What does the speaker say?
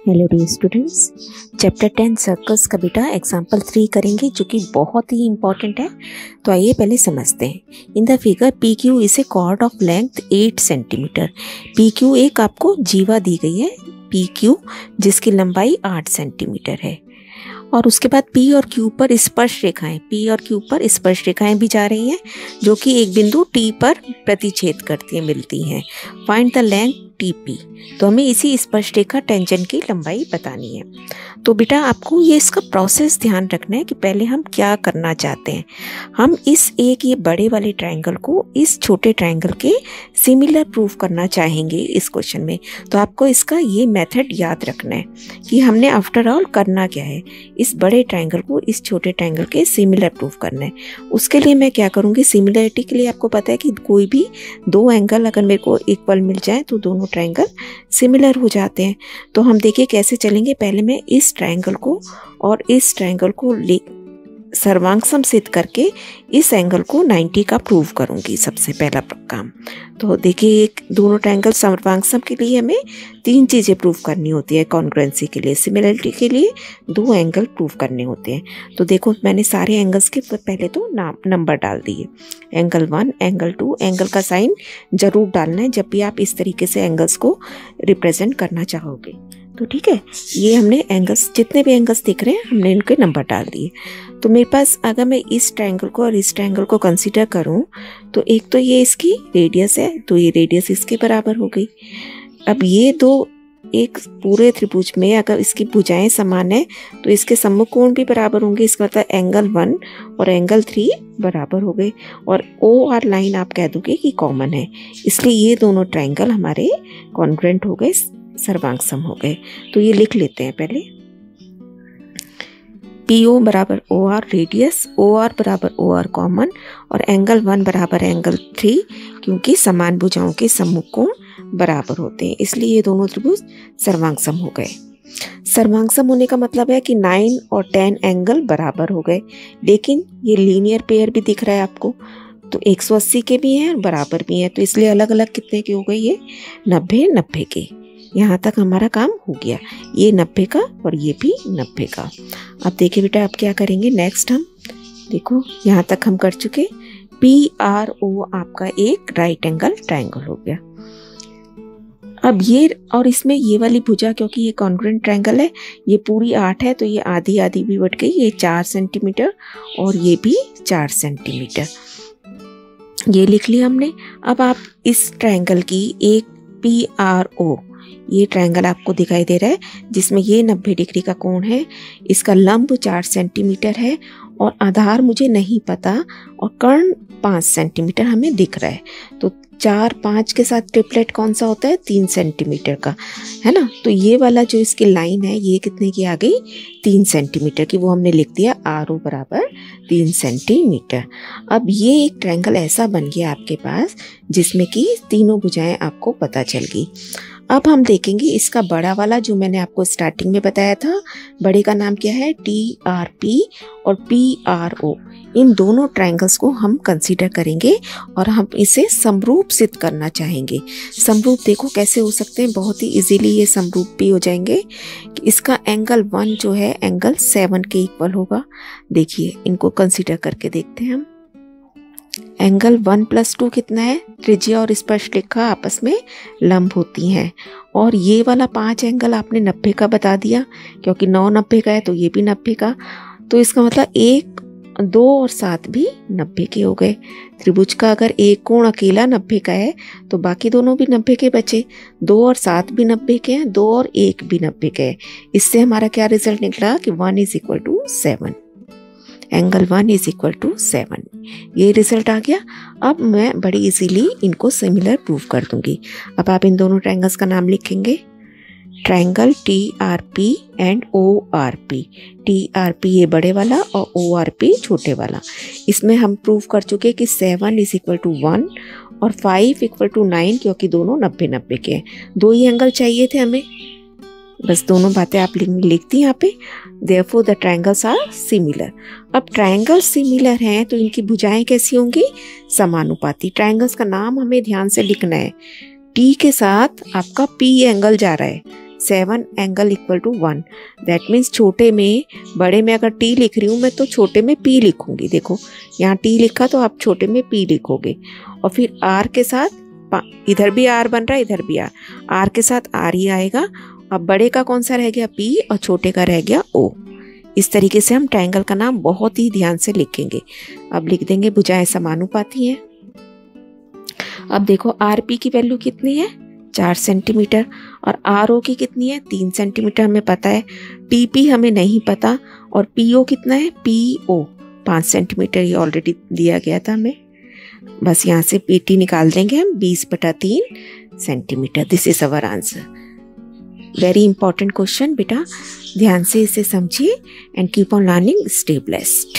Hello dear students, chapter 10 circles का बेटा example 3 करेंगे जो कि बहुत ही इंपॉर्टेंट है। तो आइए पहले समझते हैं। In the figure P Q is a chord of length 8 centimetre. P Q एक आपको जीवा दी गई है पी क्यू जिसकी लंबाई 8 सेंटीमीटर है और उसके बाद पी और क्यू पर स्पर्श रेखाएं भी जा रही हैं जो कि एक बिंदु टी पर प्रतिच्छेद करती हैं, मिलती हैं। Find the length T P. तो हमें इसी स्पर्शरेखा टेंजेंट की लंबाई बतानी है। तो बेटा आपको ये इसका प्रोसेस ध्यान रखना है कि पहले हम क्या करना चाहते हैं। हम इस एक ये बड़े वाले ट्रायंगल को इस छोटे ट्रायंगल के सिमिलर प्रूफ करना चाहेंगे इस क्वेश्चन में। तो आपको इसका ये मेथड याद रखना है कि हमने आफ्टर ऑल करना क्या है, इस बड़े ट्रायंगल को इस छोटे ट्रायंगल के सिमिलर प्रूफ करना है। उसके लिए मैं क्या करूँगी, सिमिलरिटी के लिए आपको पता है कि कोई भी दो एंगल अगर मेरे को इक्वल मिल जाए तो दोनों ट्रायंगल सिमिलर हो जाते हैं। तो हम देखिए कैसे चलेंगे। पहले मैं इस ट्रायंगल को और इस ट्रायंगल को सर्वांग सिद्ध करके इस एंगल को 90 का प्रूव करूंगी, सबसे पहला काम। तो देखिए दोनों ट्रायंगल सर्वांग के लिए हमें तीन चीज़ें प्रूव करनी होती है। कॉन्ग्रुएंसी के लिए, सिमिलरिटी के लिए दो एंगल प्रूव करने होते हैं। तो देखो मैंने सारे एंगल्स के पहले तो नंबर डाल दिए, एंगल 1, एंगल 2। एंगल का साइन जरूर डालना है जब भी आप इस तरीके से एंगल्स को रिप्रेजेंट करना चाहोगे। तो ठीक है, ये हमने एंगल्स, जितने भी एंगल्स दिख रहे हैं हमने इनके नंबर डाल दिए। तो मेरे पास अगर मैं इस ट्रायंगल को और इस ट्रायंगल को कंसीडर करूं तो एक तो ये इसकी रेडियस है, तो ये रेडियस इसके बराबर हो गई। अब ये दो एक पूरे त्रिभुज में अगर इसकी भुजाएं समान है तो इसके सम्मुख कोण भी बराबर होंगे। इसका मतलब एंगल 1 और एंगल 3 बराबर हो गए और ओ आर लाइन आप कह दोगे कि कॉमन है, इसलिए ये दोनों ट्रायंगल हमारे कॉन्ग्रुएंट हो गए, सर्वांग हो गए। तो ये लिख लेते हैं पहले, पी ओ बराबर O R radius, O R बराबर ओ आर कॉमन और एंगल 1 बराबर एंगल 3, क्योंकि समान भुजाओं के सम्मुख कोण बराबर होते हैं इसलिए ये दोनों त्रिभुज सर्वांग हो गए। सर्वांग होने का मतलब है कि 9 और 10 एंगल बराबर हो गए, लेकिन ये लीनियर पेयर भी दिख रहा है आपको, तो 180 के भी हैं बराबर भी हैं, तो इसलिए अलग अलग कितने के हो गए, ये 90 के। यहाँ तक हमारा काम हो गया, ये 90 का और ये भी 90 का। अब देखिए बेटा आप क्या करेंगे नेक्स्ट, हम देखो यहाँ तक हम कर चुके। पी आर ओ आपका एक राइट एंगल ट्रायंगल हो गया। अब ये और इसमें ये वाली भुजा, क्योंकि ये कॉन्ग्रुएंट ट्रायंगल है, ये पूरी 8 है तो ये आधी आधी भी बढ़ गई, ये 4 सेंटीमीटर और ये भी 4 सेंटीमीटर, ये लिख लिया हमने। अब आप इस ट्रायंगल की एक पी आर ओ, ये ट्रायंगल आपको दिखाई दे रहा है जिसमें ये 90 डिग्री का कोण है, इसका लंब 4 सेंटीमीटर है और आधार मुझे नहीं पता और कर्ण 5 सेंटीमीटर हमें दिख रहा है। तो 4, 5 के साथ ट्रिपलेट कौन सा होता है, 3 सेंटीमीटर का, है ना। तो ये वाला जो इसकी लाइन है ये कितने की आ गई, 3 सेंटीमीटर की, वो हमने लिख दिया आर ओ बराबर 3 सेंटीमीटर। अब ये एक ट्रायंगल ऐसा बन गया आपके पास जिसमें कि तीनों भुजाएं आपको पता चल गई। अब हम देखेंगे इसका बड़ा वाला जो मैंने आपको स्टार्टिंग में बताया था, बड़े का नाम क्या है, टी आर पी और पी आर ओ। इन दोनों ट्रायंगल्स को हम कंसीडर करेंगे और हम इसे समरूप सिद्ध करना चाहेंगे। समरूप देखो कैसे हो सकते हैं, बहुत ही इजीली ये समरूप भी हो जाएंगे। इसका एंगल 1 जो है एंगल 7 के इक्वल होगा। देखिए इनको कंसीडर करके देखते हैं हम। एंगल 1 + 2 कितना है, त्रिज्या और स्पर्शरेखा आपस में लंब होती हैं और ये वाला 5 एंगल आपने 90 का बता दिया, क्योंकि 9 90 का है तो ये भी 90 का। तो इसका मतलब 1, 2 और 7 भी 90 के हो गए। त्रिभुज का अगर एक कोण अकेला 90 का है तो बाकी दोनों भी 90 के बचे, 2 और 7 भी 90 के हैं, 2 और 1 भी 90 के हैं। इससे हमारा क्या रिजल्ट निकला कि 1 = 7, एंगल 1 = 7, ये रिजल्ट आ गया। अब मैं बड़ी इजीली इनको सिमिलर प्रूव कर दूंगी। अब आप इन दोनों ट्रायंगल्स का नाम लिखेंगे, triangle T R P and O R P. T R P ये बड़े वाला और ओ आर पी छोटे वाला। इसमें हम प्रूव कर चुके कि 7 = 1 और 5 = 9, क्योंकि दोनों 90 के हैं। दो ही एंगल चाहिए थे हमें, बस दोनों बातें आप लिख दी यहाँ पे। Therefore the triangles are similar. अब ट्रायंगल्स सिमिलर हैं तो इनकी भुजाएं कैसी होंगी, समानुपाती। ट्रायंगल्स का नाम हमें ध्यान से लिखना है, टी के साथ आपका पी एंगल जा रहा है, 7 angle equal to 1। That means छोटे में, बड़े में अगर T लिख रही हूँ मैं तो छोटे में P लिखूंगी। देखो यहाँ T लिखा तो आप छोटे में P लिखोगे। और फिर R के साथ, इधर भी R बन रहा है, इधर भी R के साथ R ही आएगा। अब बड़े का कौन सा रह गया P और छोटे का रह गया O। इस तरीके से हम ट्रायंगल का नाम बहुत ही ध्यान से लिखेंगे। अब लिख देंगे भुजाएं समानुपाती हैं। अब देखो RP की वैल्यू कितनी है, 4 सेंटीमीटर, और RO की कितनी है, 3 सेंटीमीटर हमें पता है। TP हमें नहीं पता, और PO कितना है, PO 5 सेंटीमीटर, ये ऑलरेडी दिया गया था हमें। बस यहाँ से PT निकाल देंगे हम, 20/3 centimetre. This is our answer. Very important question बेटा, ध्यान से इसे समझिए and keep on learning. Stay blessed.